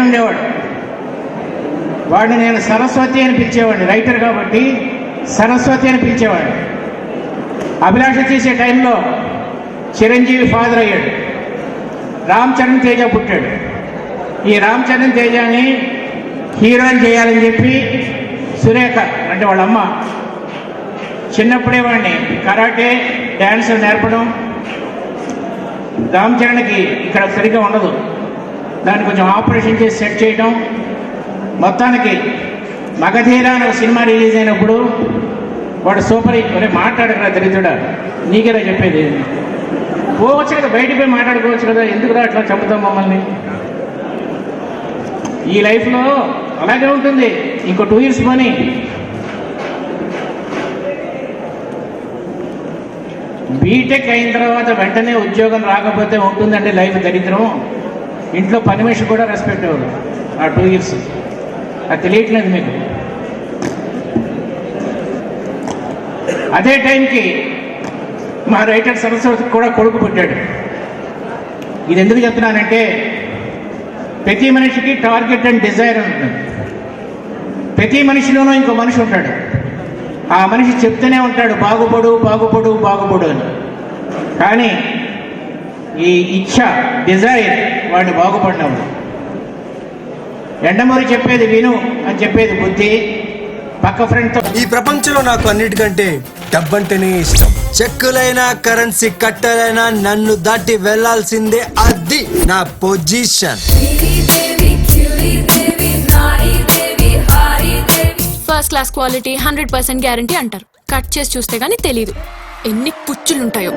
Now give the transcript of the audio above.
ఉండేవాడు. వాడిని నేను సరస్వతి అని పిలిచేవాడిని, రైటర్ కాబట్టి సరస్వతి అని పిలిచేవాడిని. అభిలాష చేసే టైంలో చిరంజీవి ఫాదర్ అయ్యాడు, రామ్ చరణ్ తేజ పుట్టాడు. ఈ రామ్ చరణ్ తేజని హీరోయిన్ చేయాలని చెప్పి సురేఖ అంటే వాళ్ళ అమ్మ చిన్నప్పుడే వాడిని కరాటే డ్యాన్స్ నేర్పడం. రామ్ చరణ్కి ఇక్కడ సరిగ్గా ఉండదు, దాన్ని కొంచెం ఆపరేషన్ చేసి సెట్ చేయడం. మొత్తానికి మగధీర అనే సినిమా రిలీజ్ అయినప్పుడు వాడు సూపర్ హిట్. మాట్లాడకరా దరిద్రుడా, నీకేరా చెప్పేది, పోవచ్చు కదా, బయటికి పోయి మాట్లాడుకోవచ్చు కదా, ఎందుకురా అట్లా చంపుతాం మమ్మల్ని. ఈ లైఫ్లో అలాగే ఉంటుంది. ఇంకో 2 years పని. బీటెక్ అయిన తర్వాత వెంటనే ఉద్యోగం రాకపోతే ఉంటుందండి లైఫ్ దరిద్రం. ఇంట్లో పని మనిషి కూడా రెస్పెక్ట్ ఇవ్వదు ఆ 2 years. అది తెలియట్లేదు మీకు. అదే టైంకి మా రైటర్ సరస్వతికి కూడా కొడుకు పుట్టాడు. ఇది ఎందుకు చెప్తున్నానంటే ప్రతి మనిషికి టార్గెట్ అండ్ డిజైర్ ఉంటుంది. ప్రతి మనిషిలోనూ ఇంకో మనిషి ఉంటాడు. ఆ మనిషి చెప్తూనే ఉంటాడు బాగుపడు బాగుపడు బాగుపడు అని. కానీ ఈ ఇచ్ఛ డిజైర్ వాడిని బాగుపడినాడు. ఎండమూరి చెప్పేది విను అని చెప్పేది బుద్ధి. పక్క ఫ్రెండ్తో ఈ ప్రపంచంలో నాకు అన్నిటికంటే డబ్బంటేనే ఇష్టం. చెక్కులైనా కరెన్సీ కట్టలైనా నన్ను దాటి వెళ్లాల్సిందే, అది నా position. First class quality 100% guarantee అంటారు. కట్ చేసి చూస్తే గానీ తెలీదు ఎన్ని పుచ్చులుంటాయో.